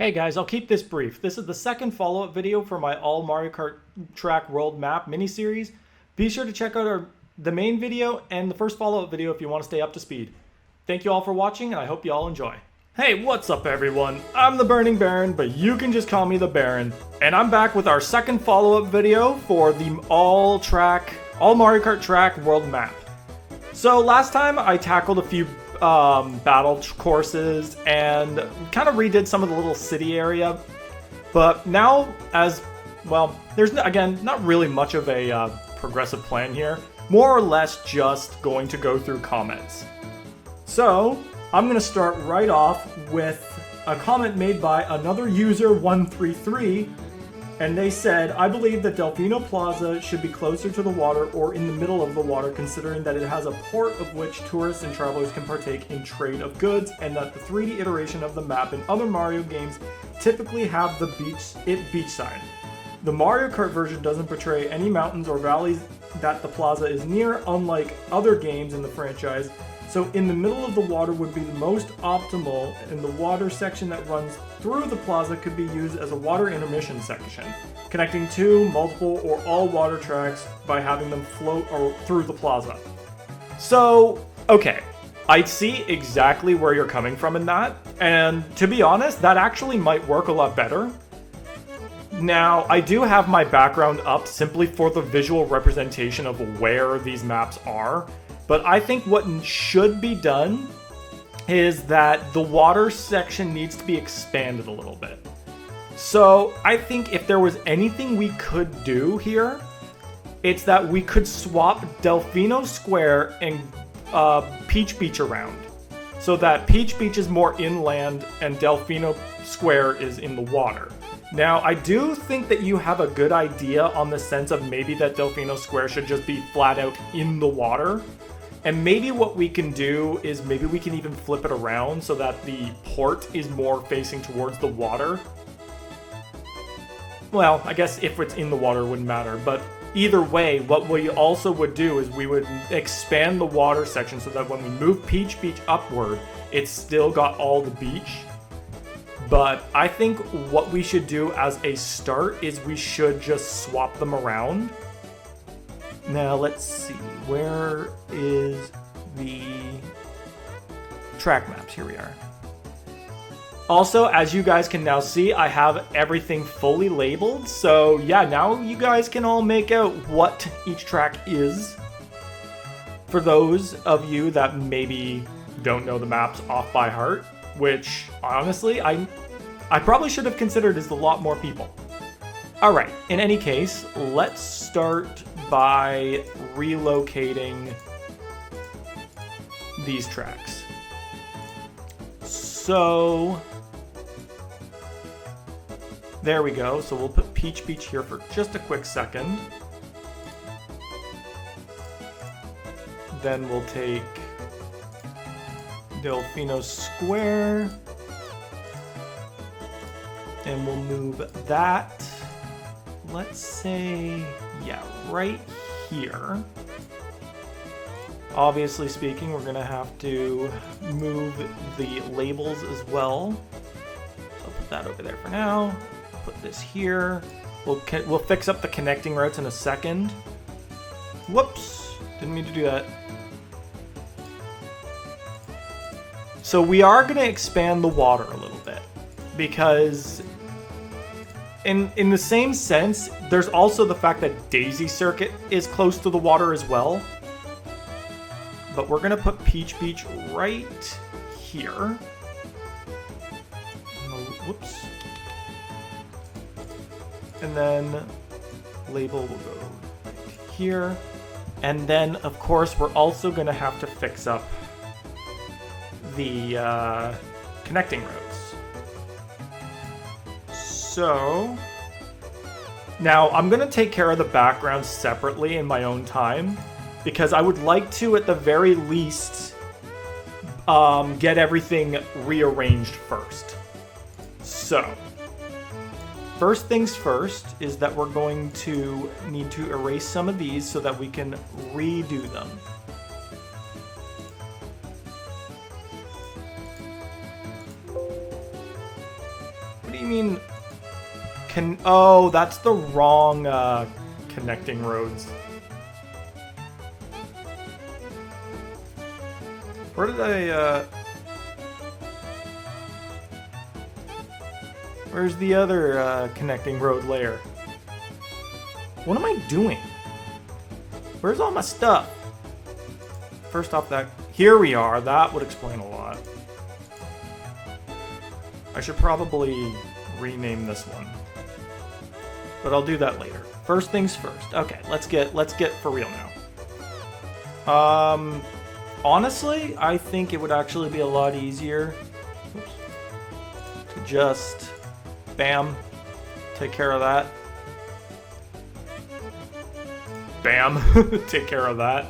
Hey guys, I'll keep this brief. This is the second follow-up video for my All Mario Kart Track World Map mini-series. Be sure to check out the main video and the first follow-up video if you want to stay up to speed. Thank you all for watching, and I hope you all enjoy. Hey, what's up everyone? I'm the Burning Baron, but you can just call me the Baron. And I'm back with our second follow-up video for the All Mario Kart Track World Map. So last time I tackled a few battle courses and kind of redid some of the little city area, but now there's again not really much of a progressive plan here, more or less just going to go through comments. So I'm going to start right off with a comment made by another user 133, and they said, I believe that Delfino Plaza should be closer to the water or in the middle of the water, considering that it has a port of which tourists and travelers can partake in trade of goods, and that the 3D iteration of the map in other Mario games typically have the beachside. The Mario Kart version doesn't portray any mountains or valleys that the plaza is near, unlike other games in the franchise. So in the middle of the water would be the most optimal, and the water section that runs through the plaza could be used as a water intermission section, connecting two, multiple, or all water tracks by having them float through the plaza. So, okay, I see exactly where you're coming from in that, and to be honest, that actually might work a lot better. Now, I do have my background up simply for the visual representation of where these maps are. But I think what should be done is that the water section needs to be expanded a little bit. So I think if there was anything we could do here, it's that we could swap Delfino Square and Peach Beach around. So that Peach Beach is more inland and Delfino Square is in the water. Now, I do think that you have a good idea on the sense of maybe that Delfino Square should just be flat out in the water. And maybe what we can do is maybe we can even flip it around so that the port is more facing towards the water. Well, I guess if it's in the water, it wouldn't matter. But either way, what we also would do is we would expand the water section so that when we move Peach Beach upward, it's still got all the beach. But I think what we should do as a start is we should just swap them around. Now, let's see. Where is the track maps? Here we are. Also, as you guys can now see, I have everything fully labeled. So, yeah, now you guys can all make out what each track is. For those of you that maybe don't know the maps off by heart, which, honestly, I probably should have considered as a lot more people. Alright, in any case, let's start by relocating these tracks. So, there we go. So we'll put Peach Beach here for just a quick second. Then we'll take Delfino Square. And we'll move that. Let's say, yeah, right here. Obviously speaking, we're gonna have to move the labels as well. So I'll put that over there for now. Put this here. We'll fix up the connecting routes in a second. Whoops, didn't mean to do that. So we are gonna expand the water a little bit because in the same sense, there's also the fact that Daisy Circuit is close to the water as well. But we're going to put Peach Beach right here. Whoops. And then label will go right here. And then, of course, we're also going to have to fix up the connecting roads. So, now I'm going to take care of the background separately in my own time, because I would like to, at the very least, get everything rearranged first. So, first things first is that we're going to need to erase some of these so that we can redo them. What do you mean? Oh, that's the wrong connecting roads. Where did I, where's the other connecting road layer? What am I doing? Where's all my stuff? First off, here we are. That would explain a lot. I should probably rename this one, but I'll do that later. First things first. Okay, let's get for real now. Honestly, I think it would actually be a lot easier to just, bam, take care of that. Bam, take care of that.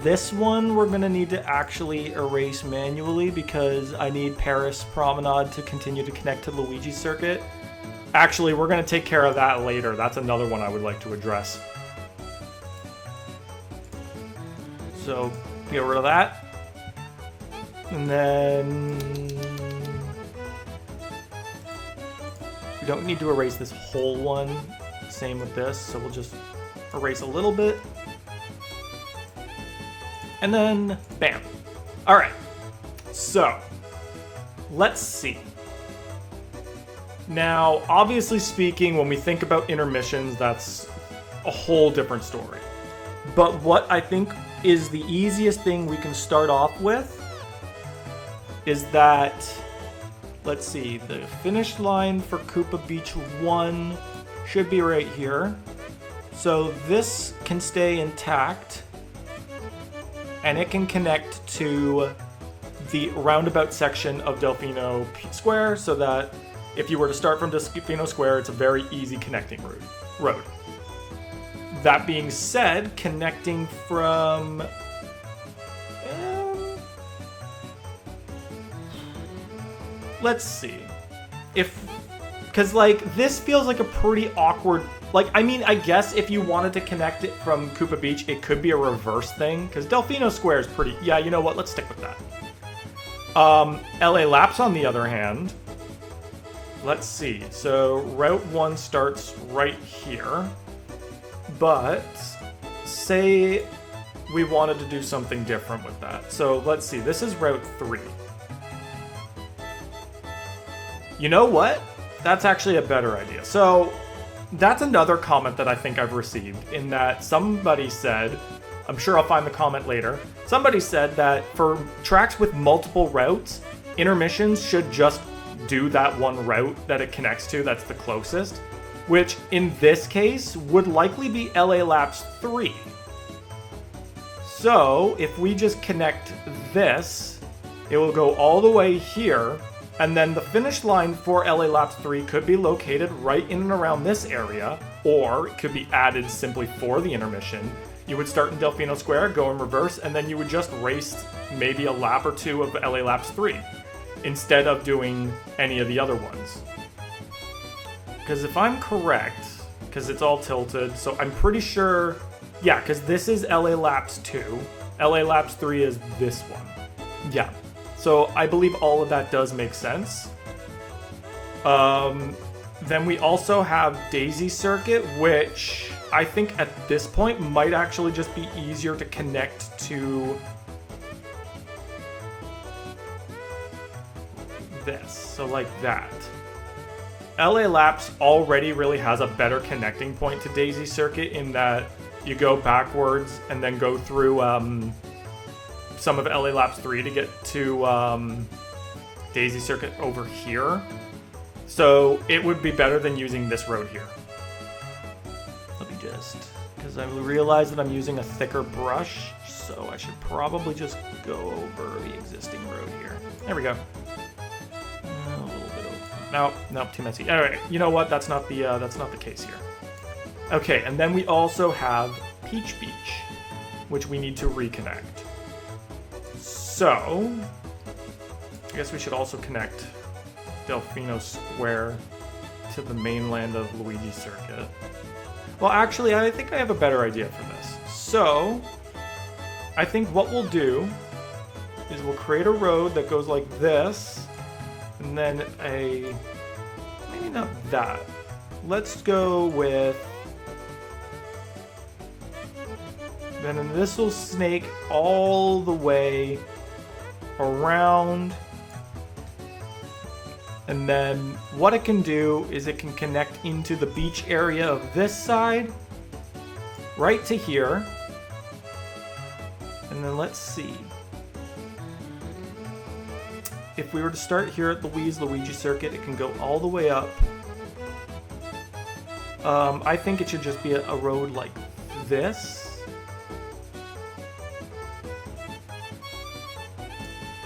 This one we're gonna need to actually erase manually because I need Paris Promenade to continue to connect to Luigi's circuit. Actually, we're gonna take care of that later. That's another one I would like to address. So, get rid of that. And then... we don't need to erase this whole one. Same with this, so we'll just erase a little bit. And then, bam. All right, so let's see. Now, obviously speaking, when we think about intermissions, that's a whole different story. But what I think is the easiest thing we can start off with is that, let's see, the finish line for Koopa Beach 1 should be right here. So this can stay intact, and it can connect to the roundabout section of Delfino Square, so that if you were to start from Delfino Square, it's a very easy connecting road. That being said, connecting from... let's see. Because, like, this feels like a pretty awkward... Like, I mean, I guess if you wanted to connect it from Koopa Beach, it could be a reverse thing. Because Delfino Square is pretty... Yeah, you know what? Let's stick with that. LA Laps, on the other hand... Let's see. So, Route 1 starts right here. But, say we wanted to do something different with that. So, let's see. This is Route 3. You know what? That's actually a better idea. So, that's another comment that I think I've received, in that somebody said, I'm sure I'll find the comment later, somebody said that for tracks with multiple routes, intermissions should just do that one route that it connects to that's the closest, which in this case would likely be LA Laps 3. So, if we just connect this, it will go all the way here, and then the finish line for LA Laps 3 could be located right in and around this area, or it could be added simply for the intermission. You would start in Delfino Square, go in reverse, and then you would just race maybe a lap or two of LA Laps 3, instead of doing any of the other ones. Because if I'm correct, because it's all tilted, so I'm pretty sure, yeah, because this is LA Laps 2, LA Laps 3 is this one. Yeah. So I believe all of that does make sense. Then we also have Daisy Circuit, which I think at this point might actually just be easier to connect to this. So like that. LA Laps already really has a better connecting point to Daisy Circuit, in that you go backwards and then go through some of LA Laps 3 to get to Daisy Circuit over here. So it would be better than using this road here. Let me just, because I realize that I'm using a thicker brush, so I should probably just go over the existing road here. There we go. A little bit over. Nope, too messy. Alright, you know what? That's not the case here. Okay, and then we also have Peach Beach, which we need to reconnect. So, I guess we should also connect Delfino Square to the mainland of Luigi's Circuit. Well, actually, I think I have a better idea for this. So, I think what we'll do is we'll create a road that goes like this, And then maybe not that. Let's go with, then this will snake all the way around. And then what it can do is it can connect into the beach area of this side, right to here. And then let's see. If we were to start here at Luigi Circuit, it can go all the way up. I think it should just be a road like this.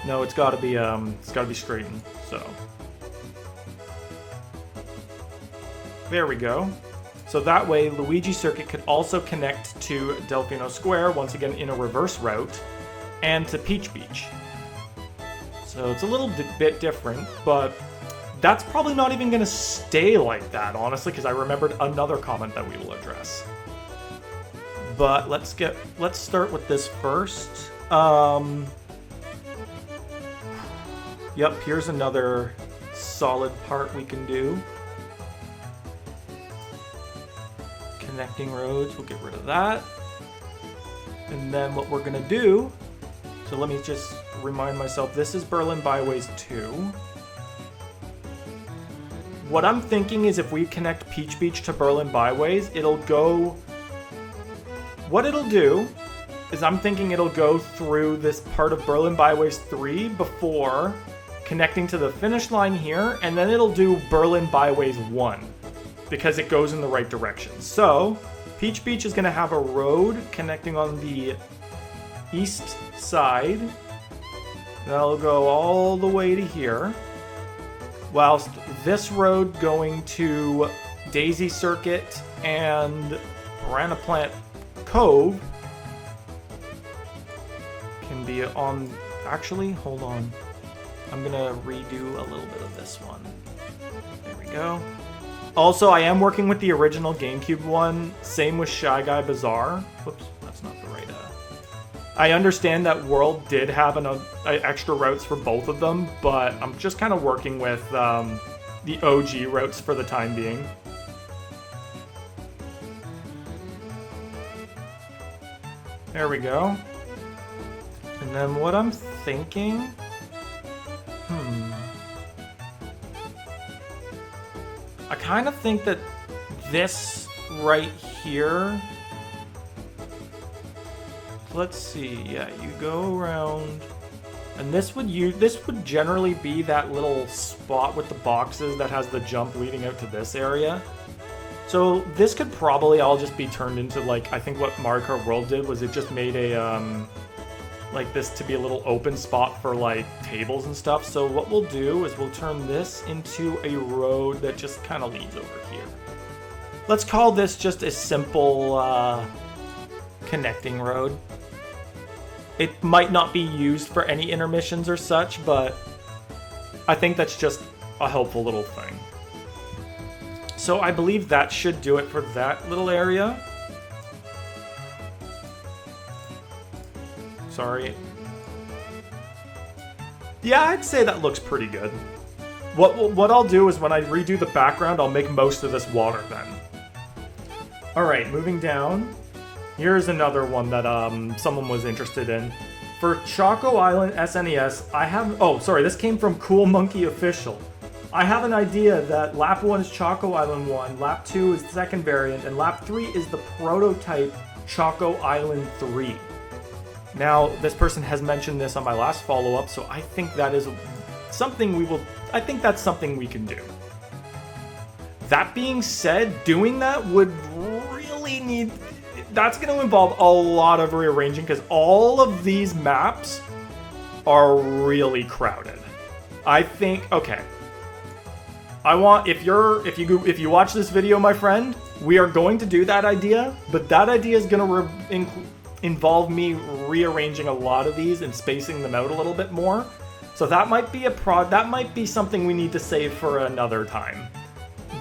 No, it's gotta be straightened, so. There we go. So that way, Luigi Circuit could also connect to Delfino Square, once again in a reverse route, and to Peach Beach. So it's a little bit different, but that's probably not even going to stay like that, honestly, because I remembered another comment that we will address. But let's start with this first. Yep, here's another solid part we can do. Connecting roads, we'll get rid of that. And then what we're gonna do, so let me just remind myself, this is Berlin Byways 2. What I'm thinking is if we connect Peach Beach to Berlin Byways, what it'll do is I'm thinking it'll go through this part of Berlin Byways 3 before connecting to the finish line here, and then it'll do Berlin Byways 1. Because it goes in the right direction. So, Peach Beach is going to have a road connecting on the east side. That'll go all the way to here. Whilst this road going to Daisy Circuit and Piranha Plant Cove can be on... Actually, hold on. I'm going to redo a little bit of this one. There we go. Also, I am working with the original GameCube one. Same with Shy Guy Bazaar. Whoops, that's not the right... I understand that World did have extra routes for both of them, but I'm just kind of working with the OG routes for the time being. There we go. And then what I'm thinking... I kind of think that this right here... Let's see, yeah, you go around... And this would generally be that little spot with the boxes that has the jump leading out to this area. So this could probably all just be turned into, like, I think what Mario Kart World did was it just made a, like this to be a little open spot for, like, tables and stuff. So what we'll do is we'll turn this into a road that just kind of leads over here. Let's call this just a simple connecting road. It might not be used for any intermissions or such, but I think that's just a helpful little thing. So I believe that should do it for that little area. Sorry. Yeah, I'd say that looks pretty good. What I'll do is when I redo the background, I'll make most of this water then. Alright, moving down. Here's another one that someone was interested in. For Choco Island SNES, I have... Oh, sorry, this came from Cool Monkey Official. I have an idea that Lap 1 is Choco Island 1, Lap 2 is the second variant, and Lap 3 is the prototype Choco Island 3. Now, this person has mentioned this on my last follow-up, so I think that is something I think that's something we can do. That being said, doing that would really need... That's going to involve a lot of rearranging because all of these maps are really crowded. I think, okay. I want, if you watch this video, my friend, we are going to do that idea, but that idea is going to involve me rearranging a lot of these and spacing them out a little bit more. So that might be something we need to save for another time.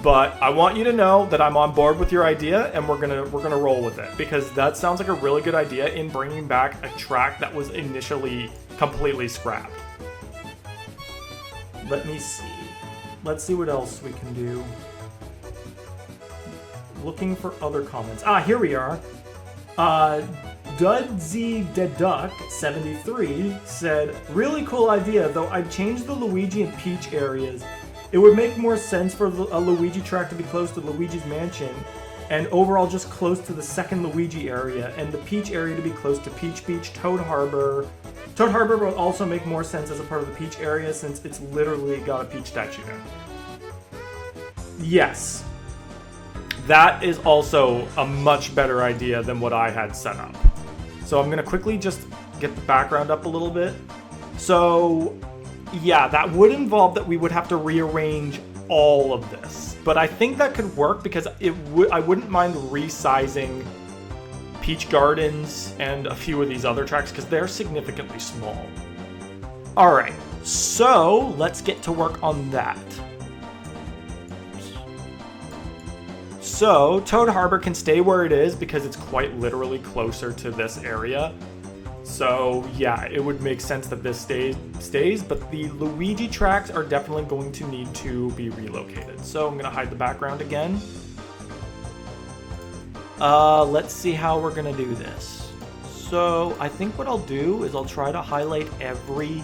But I want you to know that I'm on board with your idea, and we're gonna roll with it because that sounds like a really good idea in bringing back a track that was initially completely scrapped. let me see. Let's see what else we can do. Looking for other comments. Ah, here we are. Dudzy Deduck 73 said, really cool idea, though I'd change the Luigi and Peach areas. It would make more sense for a Luigi track to be close to Luigi's Mansion, and overall just close to the second Luigi area, and the Peach area to be close to Peach Beach, Toad Harbor. Toad Harbor will also make more sense as a part of the Peach area since it's literally got a Peach statue there. Yes. That is also a much better idea than what I had set up. So I'm going to quickly just get the background up a little bit. So, yeah, that would involve that we would have to rearrange all of this. But I think that could work because I wouldn't mind resizing Peach Gardens and a few of these other tracks because they're significantly small. All right, so let's get to work on that. So, Toad Harbor can stay where it is because it's quite literally closer to this area. So, yeah, it would make sense that this stays, but the Luigi tracks are definitely going to need to be relocated. So, I'm going to hide the background again. Let's see how we're going to do this. So, I think what I'll do is I'll try to highlight every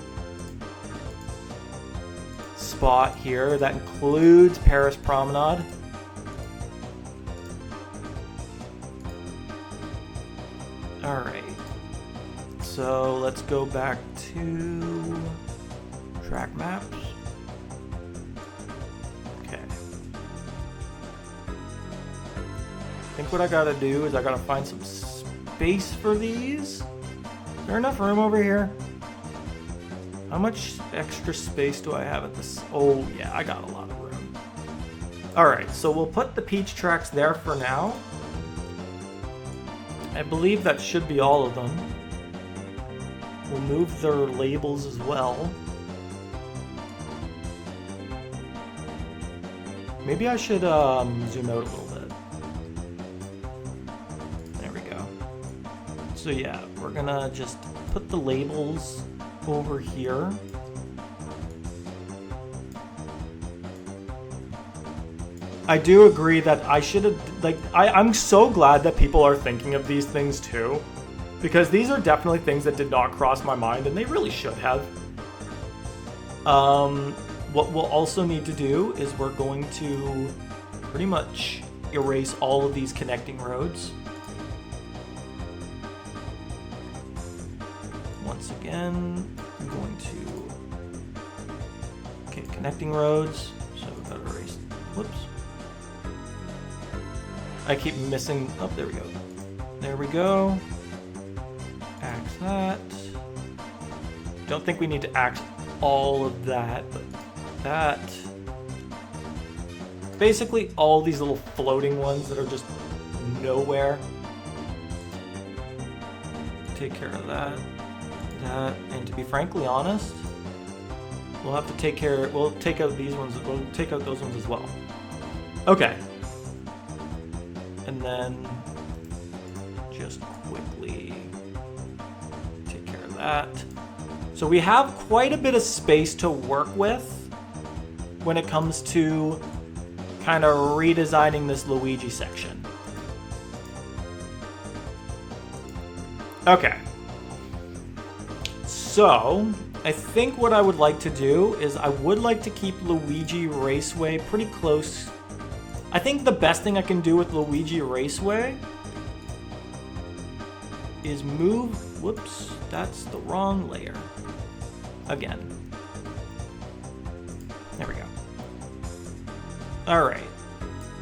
spot here. That includes Paris Promenade. Alright, so let's go back to track maps. Okay. I think what I gotta do is I gotta find some space for these. Is there enough room over here? How much extra space do I have at this? Oh yeah, I got a lot of room. Alright, so we'll put the Peach tracks there for now. I believe that should be all of them. We'll move their labels as well. Maybe I should zoom out a little bit. There we go. So yeah, we're gonna just put the labels over here. I do agree that I should have, like, I'm so glad that people are thinking of these things too, because these are definitely things that did not cross my mind, and they really should have. What we'll also need to do is we're going to pretty much erase all of these connecting roads. Once again, I'm going to, okay, connecting roads, so we've got to erase, whoops. I keep missing, oh, there we go. There we go. Axe that. Don't think we need to axe all of that, but that. Basically all these little floating ones that are just nowhere. Take care of that. That, and to be frankly honest, we'll have to we'll take out these ones, we'll take out those ones as well. Okay. And then just quickly take care of that. So we have quite a bit of space to work with when it comes to kind of redesigning this Luigi section. Okay. So I think what I would like to do is I would like to keep Luigi Raceway pretty close. I think the best thing I can do with Luigi Raceway is move, whoops, that's the wrong layer. Again. There we go. Alright.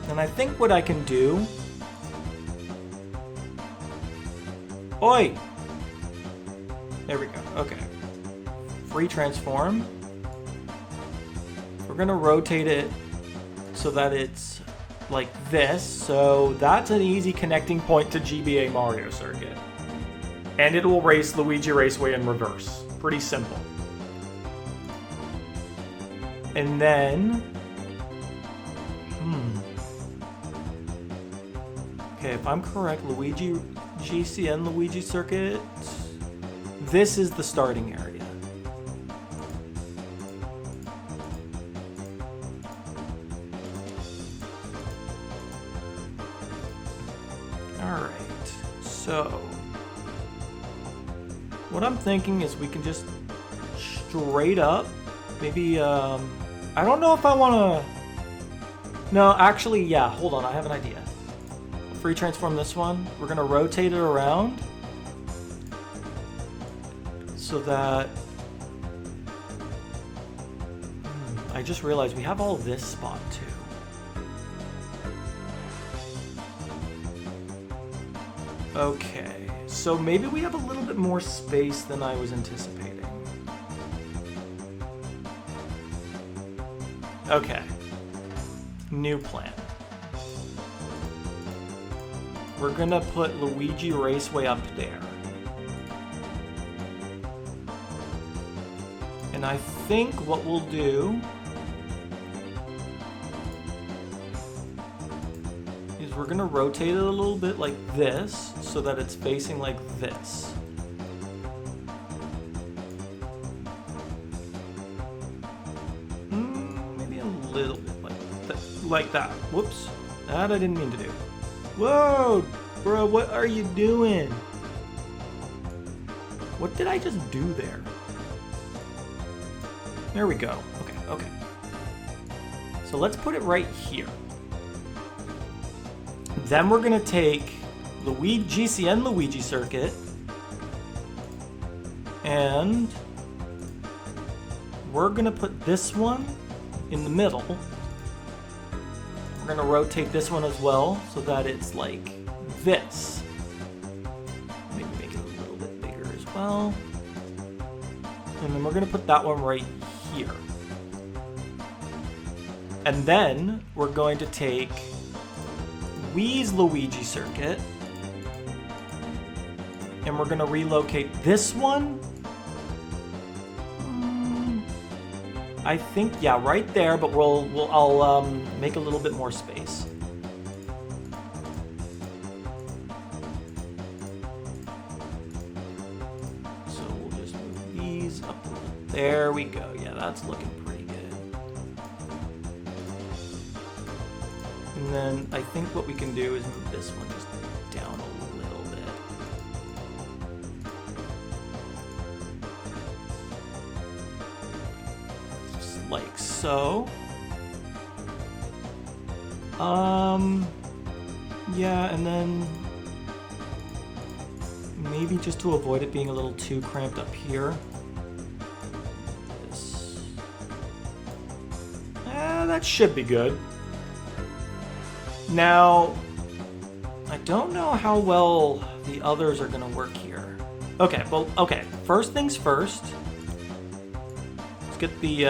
And I think what I can do... Oi! There we go, okay. Free transform. We're gonna rotate it so that it's like this, so that's an easy connecting point to GBA Mario Circuit. And it will race Luigi Raceway in reverse. Pretty simple. And then... Okay, if I'm correct, Luigi GCN Luigi Circuit, this is the starting area. Alright, so what I'm thinking is we can just straight up, maybe, I don't know if I want to, no, actually, yeah, hold on, I have an idea. Free transform this one, we're going to rotate it around so that, I just realized we have all this spot too. Okay, so maybe we have a little bit more space than I was anticipating. Okay, new plan. We're gonna put Luigi Raceway up there. And I think what we'll do is we're gonna rotate it a little bit like this so that it's facing like this. Maybe a little bit like that. Whoops, that I didn't mean to do. Whoa, bro, what are you doing? What did I just do there? There we go. Okay. So let's put it right here. Then we're gonna take GCN Luigi circuit and we're gonna put this one in the middle. We're gonna rotate this one as well so that it's like this. Maybe make it a little bit bigger as well. And then we're gonna put that one right here. And then we're going to take Wii's Luigi circuit and we're gonna relocate this one. I think, yeah, right there, but I'll make a little bit more space. So we'll just move these up. There we go. Yeah, that's looking pretty good. And then I think what we can do is move this one just down a little bit. Just like so. Yeah, and then maybe just to avoid it being a little too cramped up here. This. That should be good. Now, I don't know how well the others are gonna work here. Okay, well, okay, first things first. Let's get the,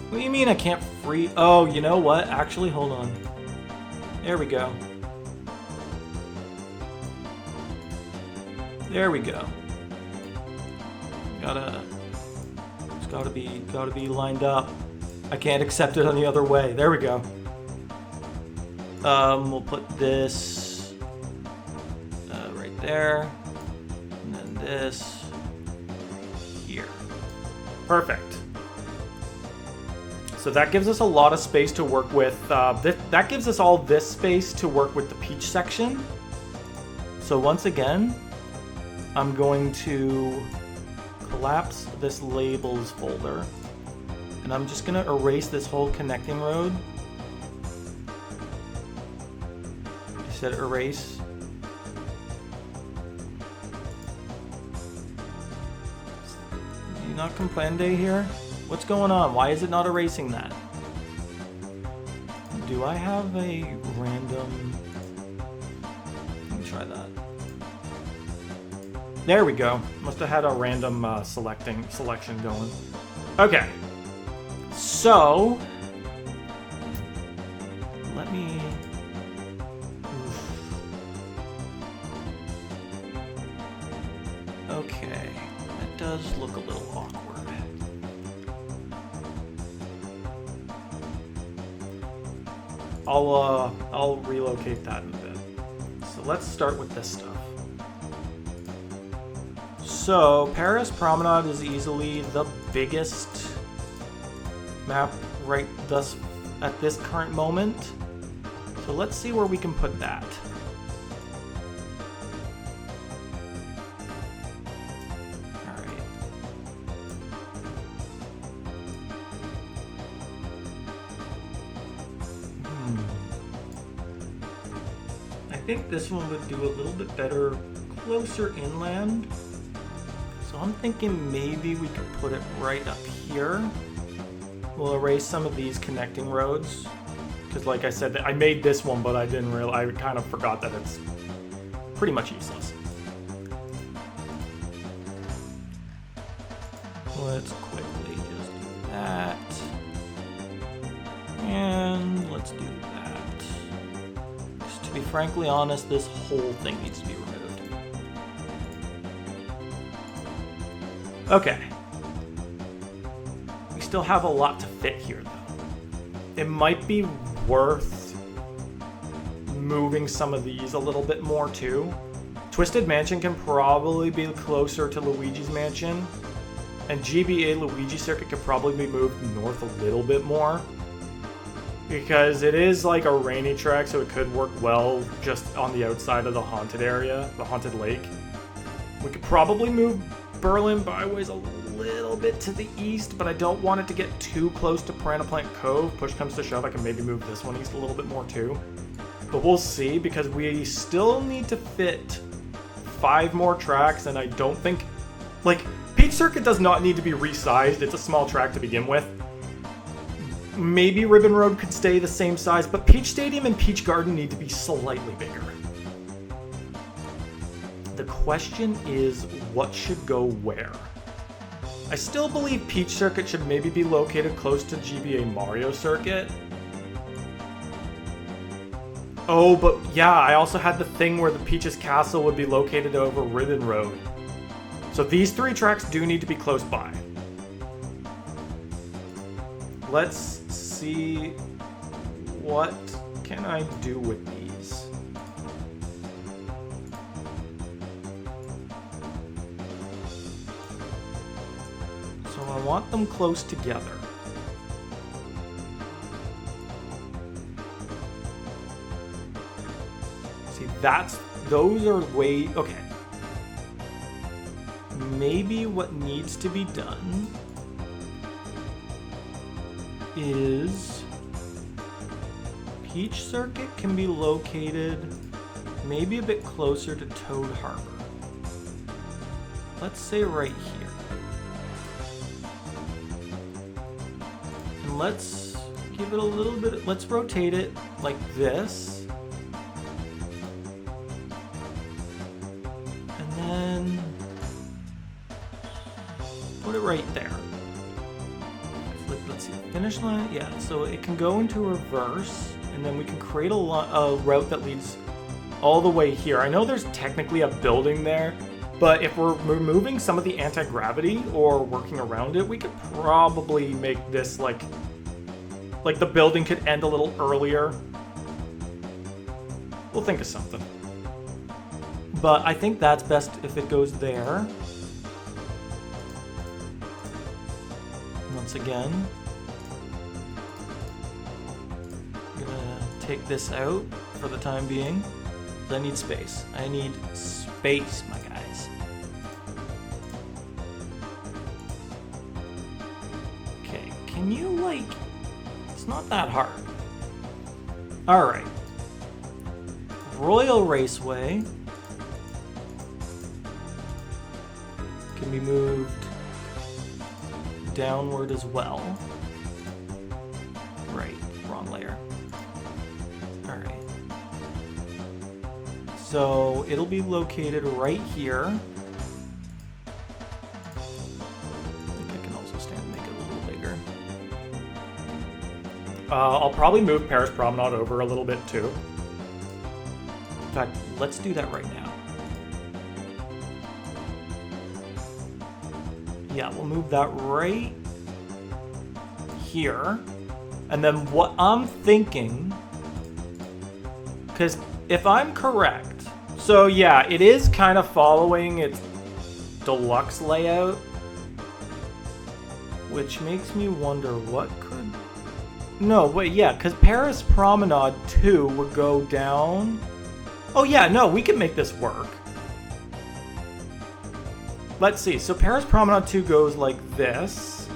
What do you mean I can't free? Oh, you know what? Actually, hold on. There we go. There we go. It's gotta be lined up. I can't accept it any other way. There we go. We'll put this right there, and then this here. Perfect. So that gives us a lot of space to work with. That gives us all this space to work with the Peach section. So once again, I'm going to collapse this labels folder. And I'm just gonna erase this whole connecting road. I said erase. Do you not comprende here? What's going on? Why is it not erasing that? Do I have a random... Let me try that. There we go. Must have had a random selection going. Okay. So... Let me... Okay. That does look a little awkward. I'll relocate that in a bit. So let's start with this stuff. So Paris Promenade is easily the biggest map right thus at this current moment. So let's see where we can put that. Alright. I think this one would do a little bit better closer inland. So I'm thinking maybe we could put it right up here. We'll erase some of these connecting roads. Because like I said, I made this one, but I didn't realize, I kind of forgot that it's pretty much useless. Let's quickly just do that. And let's do that. Just to be frankly honest, this whole thing needs to be removed. Okay. We still have a lot to fit here, though. It might be worth moving some of these a little bit more too. Twisted Mansion can probably be closer to Luigi's Mansion, and GBA Luigi Circuit could probably be moved north a little bit more, because it is like a rainy track, so it could work well just on the outside of the haunted area, the haunted lake. We could probably move Berlin Byways a little bit to the east, but I don't want it to get too close to Piranha Plant Cove. Push comes to shove, I can maybe move this one east a little bit more too. But we'll see, because we still need to fit 5 more tracks, and I don't think... Like, Peach Circuit does not need to be resized. It's a small track to begin with. Maybe Ribbon Road could stay the same size, but Peach Stadium and Peach Garden need to be slightly bigger. The question is, what should go where? I still believe Peach Circuit should maybe be located close to GBA Mario Circuit. Oh, but yeah, I also had the thing where the Peach's Castle would be located over Ribbon Road. So these 3 tracks do need to be close by. Let's see, what can I do with these? So I want them close together. See, those are way, okay. Maybe what needs to be done is Peach Circuit can be located maybe a bit closer to Toad Harbor. Let's say right here. And let's give it a little bit, let's rotate it like this. And then put it right there. Let's see, finish line, yeah, so it can go into reverse, and then we can create a route that leads all the way here. I know there's technically a building there, but if we're removing some of the anti-gravity or working around it, we could probably make this like the building could end a little earlier. We'll think of something. But I think that's best if it goes there. Once again, I'm gonna take this out for the time being. I need space. I need space, my guys. Okay, can you like... It's not that hard. Alright. Royal Raceway can be moved downward as well. Right, wrong layer. Alright. So it'll be located right here. I think I can also stand and make it a little bigger. I'll probably move Paris Promenade over a little bit too. In fact, let's do that right now. Yeah, we'll move that right here. And then what I'm thinking, because if I'm correct, so yeah, it is kind of following its deluxe layout, which makes me wonder what could No, wait, yeah, because Paris Promenade 2 would go down. Oh yeah, no, we can make this work. Let's see, so Paris Promenade 2 goes like this,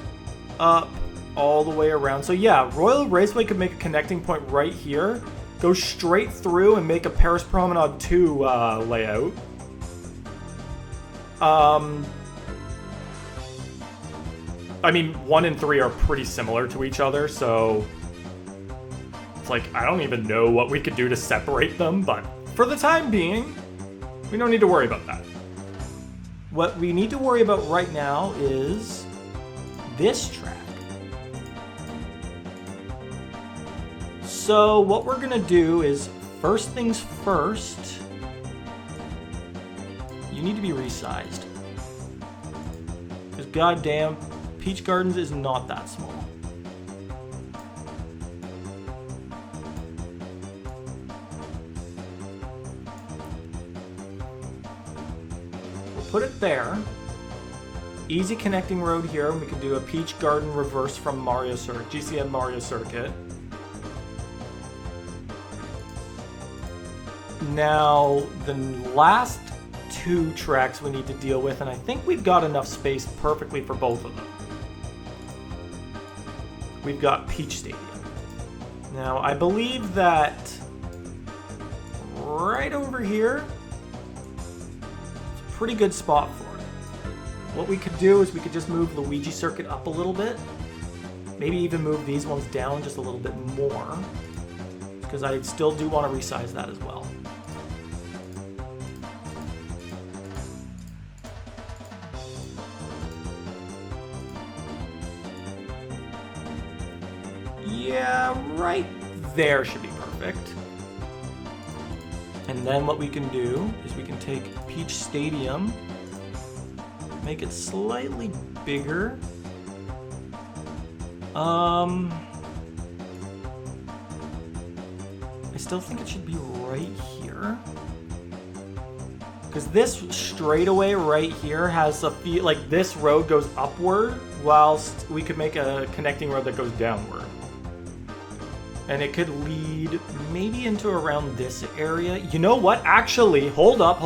up, all the way around. So yeah, Royal Raceway could make a connecting point right here, go straight through and make a Paris Promenade 2 layout. I mean, 1 and 3 are pretty similar to each other, so it's like, I don't even know what we could do to separate them, but for the time being, we don't need to worry about that. What we need to worry about right now is this track. So what we're gonna do is, first things first, you need to be resized. Because goddamn, Peach Gardens is not that small. We'll put it there. Easy connecting road here, and we can do a Peach Garden reverse from Mario Circuit, GCM Mario Circuit. Now, the last 2 tracks we need to deal with, and I think we've got enough space perfectly for both of them. We've got Peach Stadium. Now, I believe that right over here is a pretty good spot for it. What we could do is we could just move Luigi Circuit up a little bit. Maybe even move these ones down just a little bit more, because I still do want to resize that as well. Yeah, right there should be perfect. And then what we can do is we can take Peach Stadium, make it slightly bigger. I still think it should be right here. Because this straightaway right here has a feel like this road goes upward, whilst we could make a connecting road that goes downward. And it could lead maybe into around this area. You know what? Actually, hold up.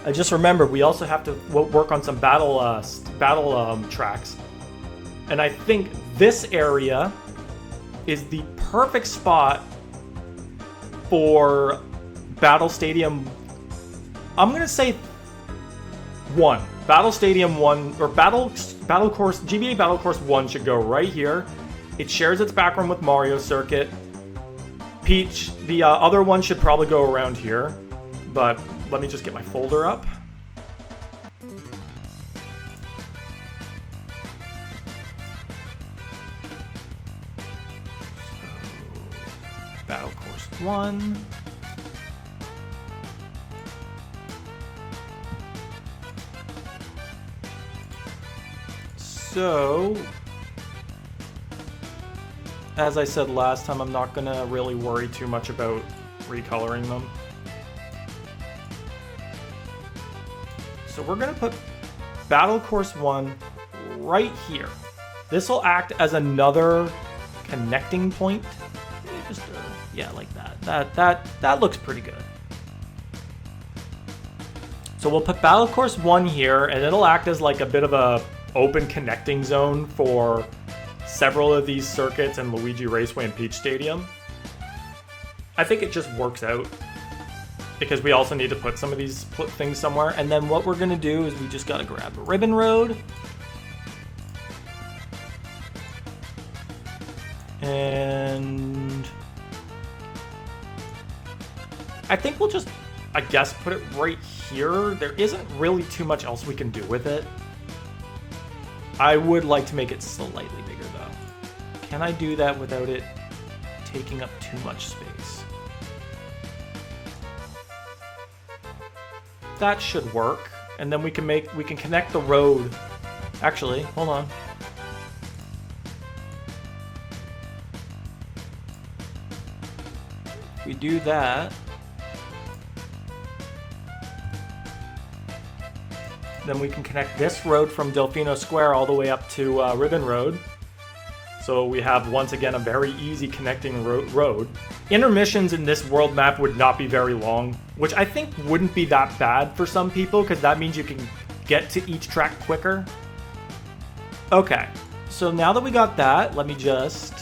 I just remembered we also have to work on some battle tracks. And I think this area is the perfect spot for Battle Stadium. I'm gonna say 1. Battle Stadium 1, or Battle Course, GBA Battle Course 1 should go right here. It shares its background with Mario Circuit. Peach, the other one should probably go around here, but let me just get my folder up. So, Battle Course 1. So, as I said last time, I'm not gonna really worry too much about recoloring them. So we're gonna put Battle Course 1 right here. This will act as another connecting point. Just, yeah, like that. That looks pretty good. So we'll put Battle Course 1 here, and it'll act as like a bit of a open connecting zone for several of these circuits and Luigi Raceway and Peach Stadium. I think it just works out, because we also need to put some of these things somewhere. And then what we're gonna do is we just gotta grab a ribbon road. And I think we'll just, I guess, put it right here. There isn't really too much else we can do with it. I would like to make it slightly bigger though. Can I do that without it taking up too much space? That should work. And then we can connect the road. Actually, hold on. If we do that, then we can connect this road from Delfino Square all the way up to Ribbon Road. So So we have, once again, a very easy connecting road. Intermissions in this world map would not be very long, which I think wouldn't be that bad for some people, because that means you can get to each track quicker. Okay, so now that we got that, let me just...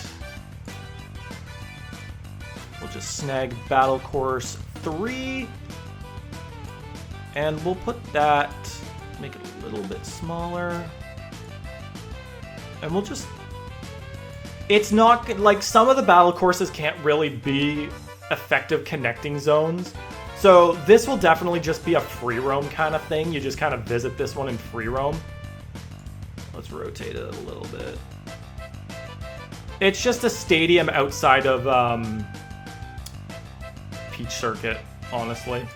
We'll just snag Battle Course 3. And we'll put that... Make it a little bit smaller. And we'll just... It's not... Like, some of the battle courses can't really be effective connecting zones. So this will definitely just be a free roam kind of thing. You just kind of visit this one in free roam. Let's rotate it a little bit. It's just a stadium outside of Peach Circuit, honestly.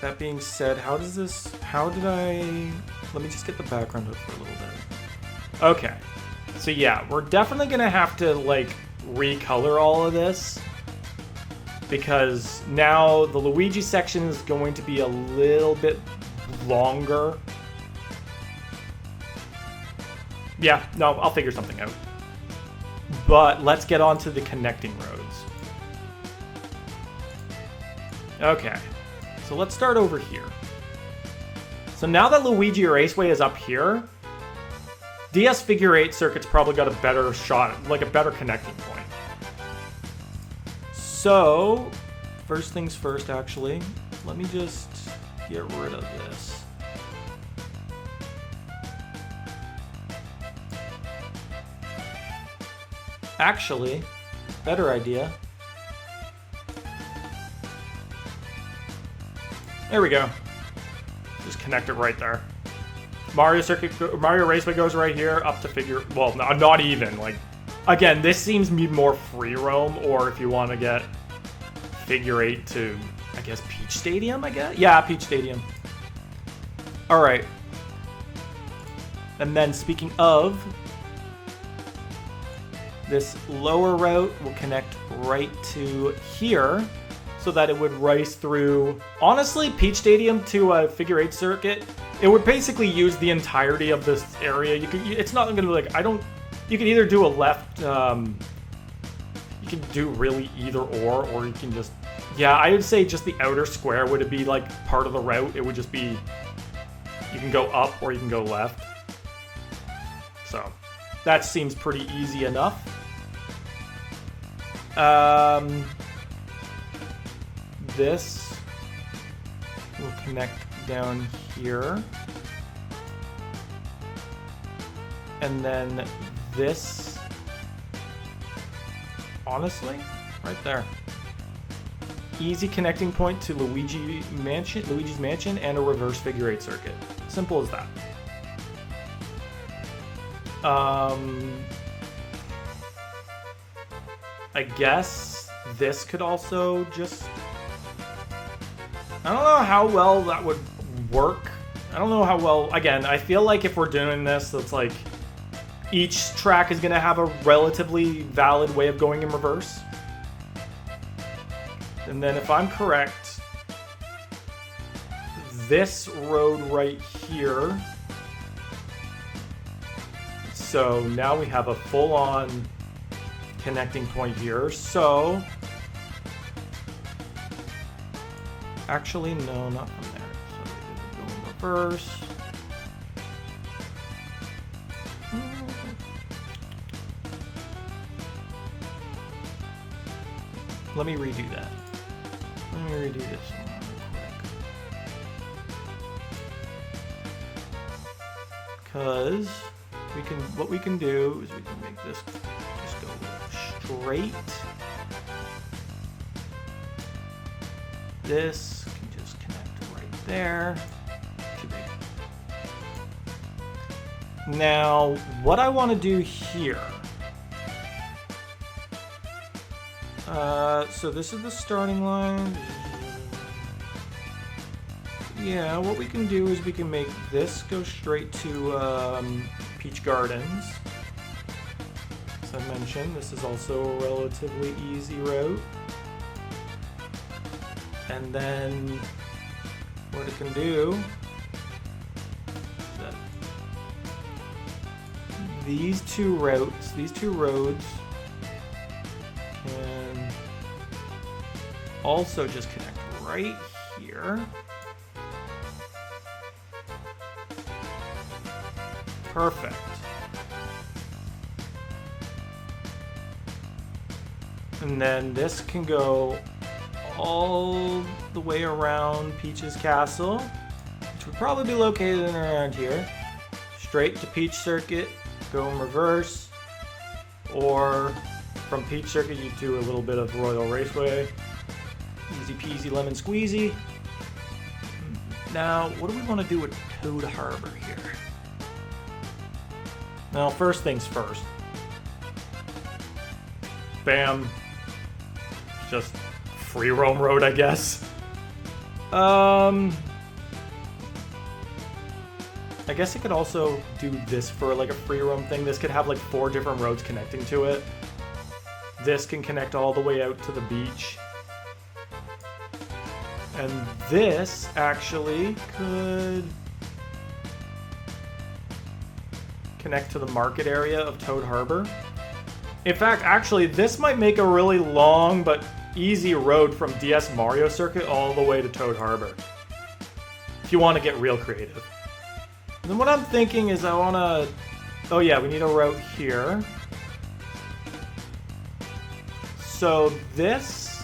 That being said, how did I... Let me just get the background up for a little bit. Okay. So yeah, we're definitely gonna have to, like, recolor all of this. Because now the Luigi section is going to be a little bit longer. Yeah, no, I'll figure something out. But let's get on to the connecting roads. Okay, so let's start over here. So now that Luigi Raceway is up here, DS Figure 8 Circuit's probably got a better shot, like a better connecting point. So, first things first, actually, let me just get rid of this. Actually, better idea. There we go. Just connect it right there. Mario Raceway goes right here up to figure. Well, not even. Like, again, this seems to be more free roam, or if you want to get figure 8 to, I guess, Peach Stadium. I guess. Yeah, Peach Stadium. All right. And then speaking of, this lower route will connect right to here, so that it would race through, honestly, Peach Stadium to a Figure 8 Circuit. It would basically use the entirety of this area. It's not going to be like, you can either do a left, you can do really either or you can just, yeah, I would say just the outer square would be like part of the route. It would just be, you can go up or you can go left. So, that seems pretty easy enough. This will connect down here. And then this, honestly, right there. Easy connecting point to Luigi's Mansion and a reverse Figure 8 Circuit. Simple as that. I guess this could also just... I don't know how well that would work. I don't know how well... Again, I feel like if we're doing this, it's like each track is going to have a relatively valid way of going in reverse. And then if I'm correct, this road right here... So now we have a full-on connecting point here. So... Actually, no, not from there. So we go in reverse. Let me redo that. Let me redo this one real quick. Because what we can do is we can make this just go straight. This can just connect right there. Too big. Now, what I want to do here. So this is the starting line. Yeah, what we can do is we can make this go straight to Peach Gardens. As I mentioned, this is also a relatively easy route. And then what it can do is that these two roads can also just connect right here. Perfect. And then this can go all the way around Peach's castle, which would probably be located in around here. Straight to Peach Circuit, go in reverse, or from Peach Circuit you do a little bit of Royal Raceway. Easy peasy lemon squeezy. Now, what do we want to do with Toad Harbor here? Now, first things first. Bam. Just free roam road, I guess. I guess it could also do this for like a free roam thing. This could have like 4 different roads connecting to it. This can connect all the way out to the beach. And this actually could connect to the market area of Toad Harbor. In fact, actually, this might make a really long but easy road from DS Mario Circuit all the way to Toad Harbor, if you want to get real creative. And then what I'm thinking is I want to... Oh yeah, we need a route here. So this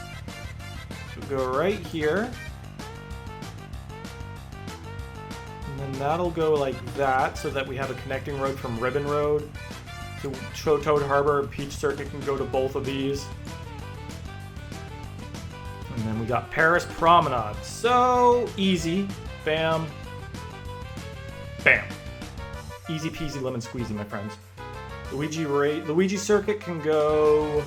should go right here. And then that'll go like that, so that we have a connecting road from Ribbon Road to Toad Harbor. Peach Circuit can go to both of these. And then we got Paris Promenade. So easy. Bam. Bam. Easy peasy lemon squeezy, my friends. Luigi Circuit can go...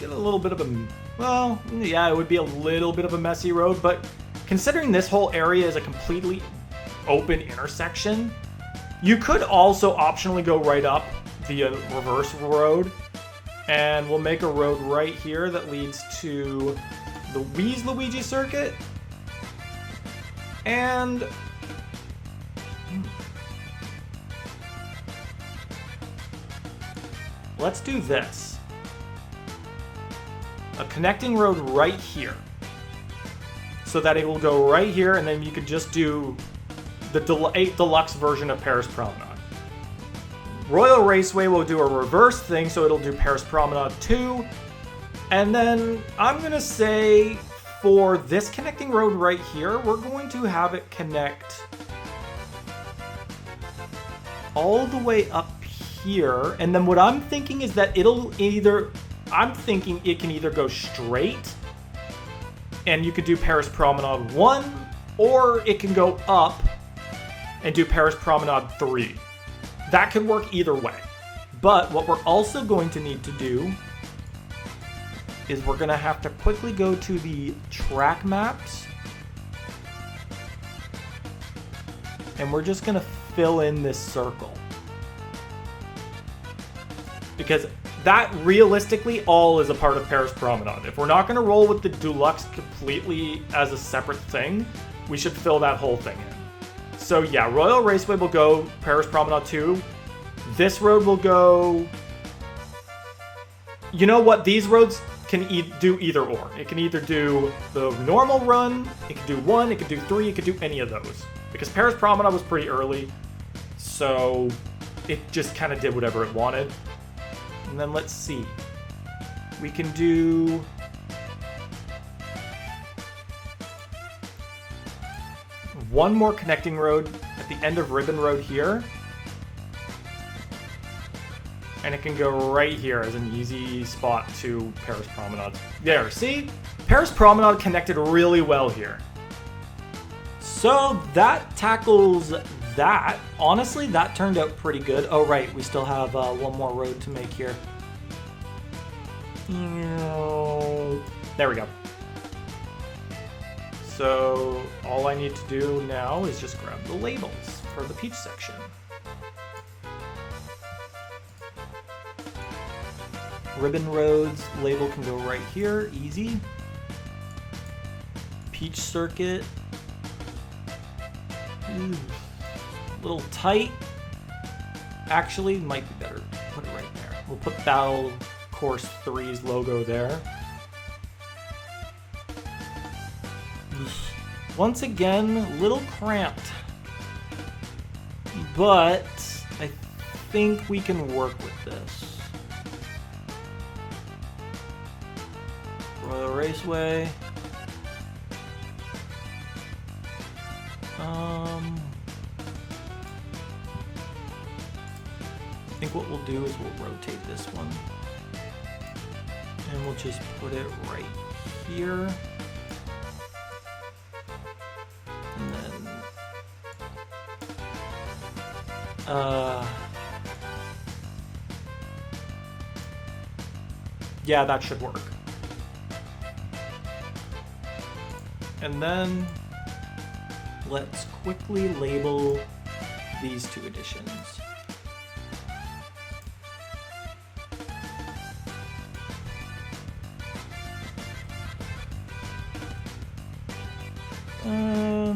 get a little bit of a... Well, yeah, it would be a little bit of a messy road, but considering this whole area is a completely open intersection, you could also optionally go right up the reverse road, and we'll make a road right here that leads to the Luigi Circuit. And let's do this. A connecting road right here, so that it will go right here, and then you could just do the 8 Deluxe version of Paris Promenade. Royal Raceway will do a reverse thing, so it'll do Paris Promenade 2. And then I'm going to say for this connecting road right here, we're going to have it connect all the way up here. And then what I'm thinking is that I'm thinking it can either go straight, and you could do Paris Promenade 1, or it can go up and do Paris Promenade 3. That could work either way. But what we're also going to need to do is we're going to have to quickly go to the track maps, and we're just going to fill in this circle. Because that realistically all is a part of Paris Promenade. If we're not going to roll with the Deluxe completely as a separate thing, we should fill that whole thing in. So yeah, Royal Raceway will go Paris Promenade 2. This road will go... You know what? These roads can do either or. It can either do the normal run, it can do 1, it can do 3, it can do any of those. Because Paris Promenade was pretty early, so it just kind of did whatever it wanted. And then let's see. We can do... one more connecting road at the end of Ribbon Road here. And it can go right here as an easy spot to Paris Promenade. There, see? Paris Promenade connected really well here. So that tackles that. Honestly, that turned out pretty good. Oh, right, we still have one more road to make here. There we go. So all I need to do now is just grab the labels for the Peach section. Ribbon Roads label can go right here, easy. Peach Circuit. A little tight, Actually, might be better to put it right there. We'll put Battle Course 3's logo there. Once again, a little cramped. But I think we can work with this. Royal Raceway. I think what we'll do is we'll rotate this one. And we'll just put it right here. And then yeah, that should work. And then let's quickly label these two editions.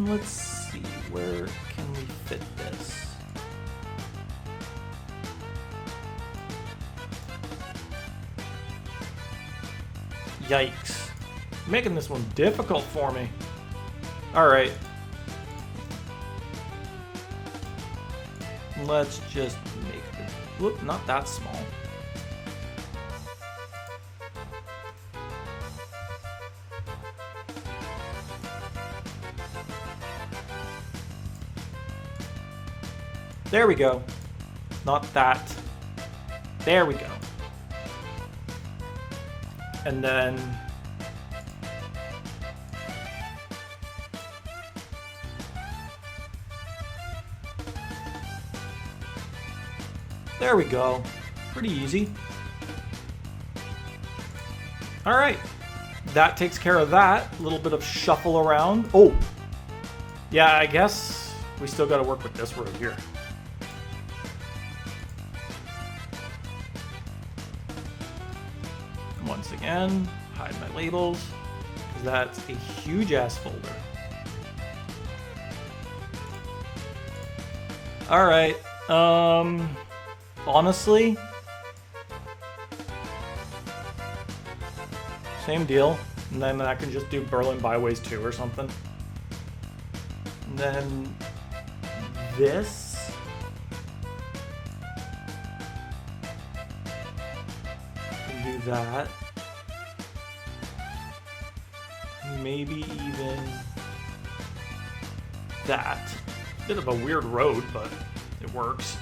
Let's see, where can we fit this? Yikes. Making this one difficult for me. Alright. Let's just make it, whoop, not that small. There we go. Not that. There we go. And then there we go. Pretty easy. All right. That takes care of that. A little bit of shuffle around. Oh. Yeah, I guess we still got to work with this road here. Once again, hide my labels, because that's a huge ass folder. All right. Honestly, same deal. And then I can just do Berlin Byways 2 or something. And then this. Can do that. Maybe even that. Bit of a weird road, but it works.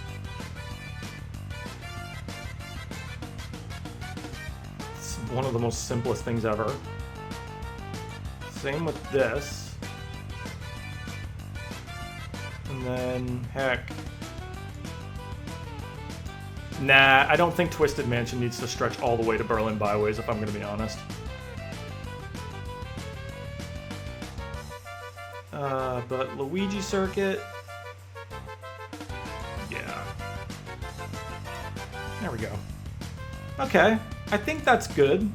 It's one of the most simplest things ever. Same with this. And then, heck. Nah, I don't think Twisted Mansion needs to stretch all the way to Berlin Byways, if I'm going to be honest. But Luigi Circuit, yeah. There we go. Okay, I think that's good.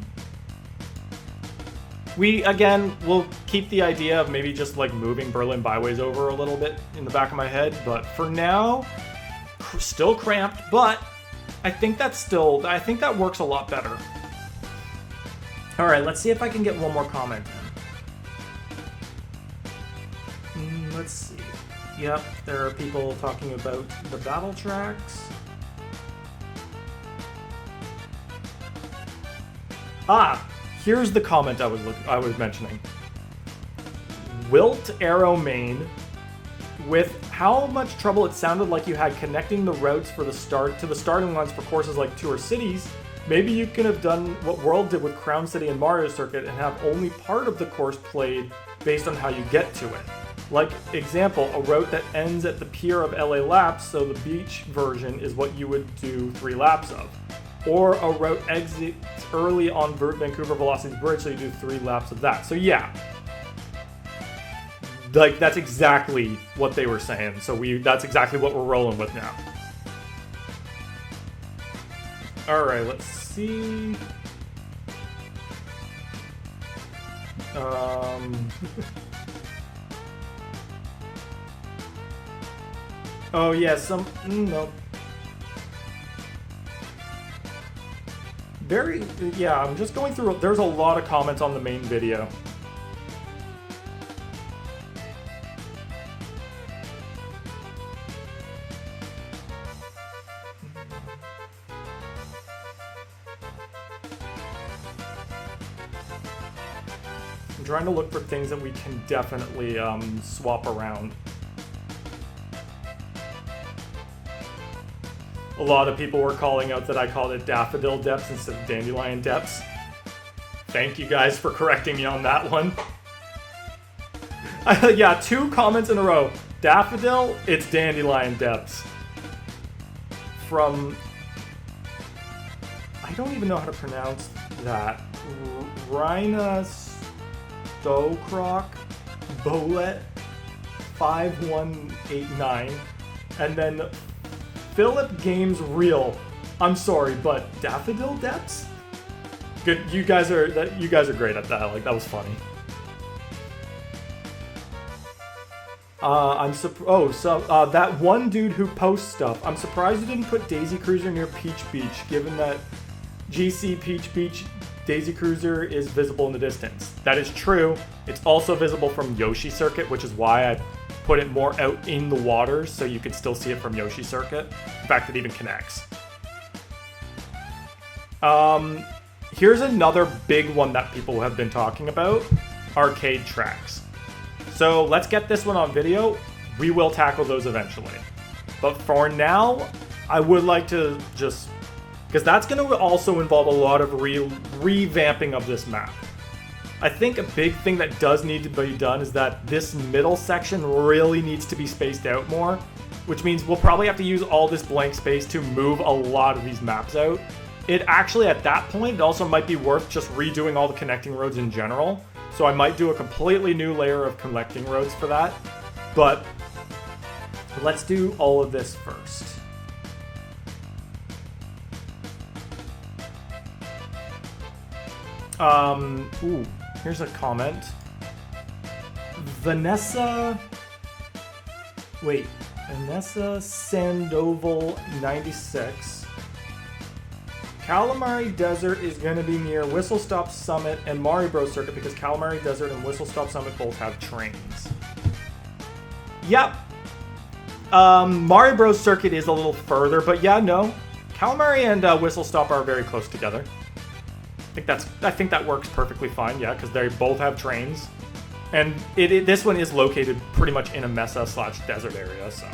We'll keep the idea of maybe just like moving Berlin Byways over a little bit in the back of my head, but for now, still cramped, but I think that works a lot better. All right, let's see if I can get one more comment in. Let's see. Yep, there are people talking about the battle tracks. Ah, here's the comment I was mentioning. Wilt Arrow Main, with how much trouble it sounded like you had connecting the routes for the starting lines for courses like Tour Cities, maybe you could have done what World did with Crown City and Mario Circuit and have only part of the course played based on how you get to it. Like, example, a route that ends at the pier of LA Laps, so the beach version is what you would do 3 laps of. Or a route exits early on Vancouver Velocity Bridge, so you do 3 laps of that. So yeah, like that's exactly what they were saying. So that's exactly what we're rolling with now. All right, let's see. Oh yeah, no. Yeah, I'm just going through, there's a lot of comments on the main video. I'm trying to look for things that we can definitely swap around. A lot of people were calling out that I called it daffodil depths instead of dandelion depths. Thank you guys for correcting me on that one. Yeah, 2 comments in a row. Daffodil, it's dandelion depths. From... I don't even know how to pronounce that. Rhina Stokrock Bolet 5189. And then Philip Games Real. I'm sorry, but daffodil depths? Good, you guys are great at that. Like, that was funny. That one dude who posts stuff. I'm surprised you didn't put Daisy Cruiser near Peach Beach, given that GC Peach Beach Daisy Cruiser is visible in the distance. That is true. It's also visible from Yoshi Circuit, which is why I put it more out in the water so you could still see it from Yoshi Circuit. In fact, it even connects. Here's another big one that people have been talking about. Arcade tracks. So let's get this one on video. We will tackle those eventually. But for now, I would like to just... because that's going to also involve a lot of revamping of this map. I think a big thing that does need to be done is that this middle section really needs to be spaced out more, which means we'll probably have to use all this blank space to move a lot of these maps out. It actually, at that point, it also might be worth just redoing all the connecting roads in general. So I might do a completely new layer of connecting roads for that. But let's do all of this first. Ooh, here's a comment. Vanessa Sandoval 96. Calamari Desert is going to be near Whistle Stop Summit and Mario Bros. Circuit because Calamari Desert and Whistle Stop Summit both have trains. Yep. Mario Bros. Circuit is a little further, but yeah, no. Calamari and Whistle Stop are very close together. I think that works perfectly fine, yeah, because they both have trains. And this one is located pretty much in a Mesa/desert area, so.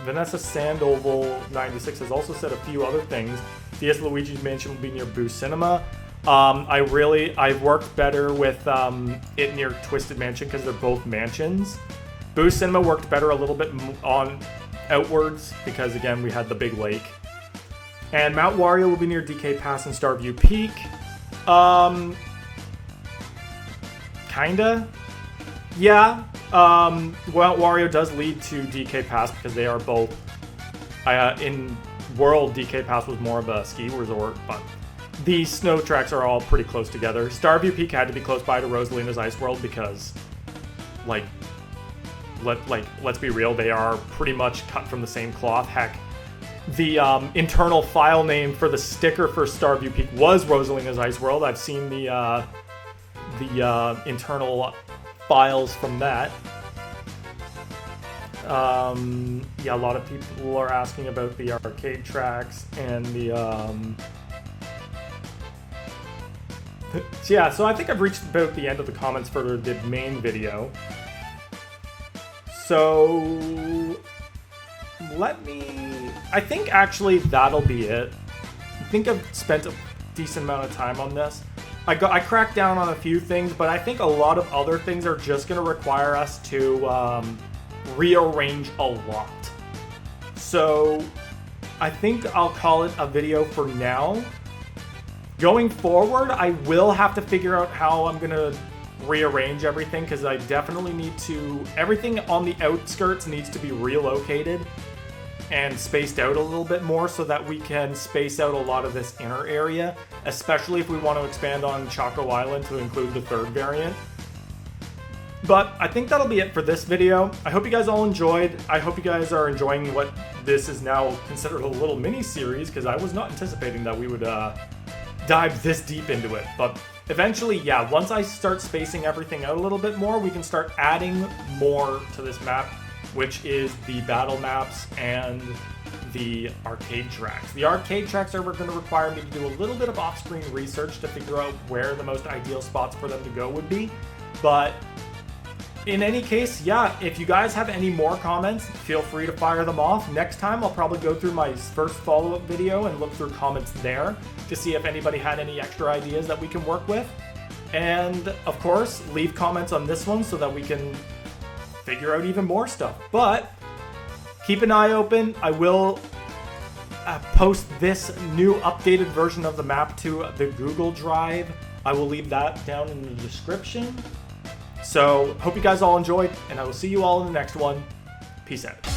Vanessa Sandoval 96 has also said a few other things. DS Luigi's Mansion will be near Boo Cinema. I've worked better with it near Twisted Mansion because they're both mansions. Boo Cinema worked better a little bit on outwards because, again, we had the big lake. And Mount Wario will be near DK Pass and Starview Peak. Kinda. Yeah. Well, Wario does lead to DK Pass because they are both... in World, DK Pass was more of a ski resort, but these snow tracks are all pretty close together. Starview Peak had to be close by to Rosalina's Ice World because, let's be real, they are pretty much cut from the same cloth. Heck, the internal file name for the sticker for Starview Peak was Rosalina's Ice World. I've seen the internal files from that. Yeah, a lot of people are asking about the arcade tracks and the yeah, so I think I've reached about the end of the comments for the main video. So I think actually that'll be it. I think I've spent a decent amount of time on this. I cracked down on a few things, but I think a lot of other things are just going to require us to rearrange a lot. So I think I'll call it a video for now. Going forward, I will have to figure out how I'm going to rearrange everything because I definitely need to... Everything on the outskirts needs to be relocated and spaced out a little bit more so that we can space out a lot of this inner area, especially if we want to expand on Choco Island to include the third variant. But I think that'll be it for this video. I hope you guys all enjoyed. I hope you guys are enjoying what this is now considered a little mini-series, because I was not anticipating that we would dive this deep into it. But eventually, yeah, once I start spacing everything out a little bit more, we can start adding more to this map, which is the battle maps and the arcade tracks. The arcade tracks are going to require me to do a little bit of off-screen research to figure out where the most ideal spots for them to go would be. But in any case, yeah, if you guys have any more comments, feel free to fire them off. Next time, I'll probably go through my first follow-up video and look through comments there to see if anybody had any extra ideas that we can work with. And, of course, leave comments on this one so that we can figure out even more stuff. But keep an eye open. I will post this new updated version of the map to the Google Drive. I will leave that down in the description. So, hope you guys all enjoyed, and I will see you all in the next one. Peace out.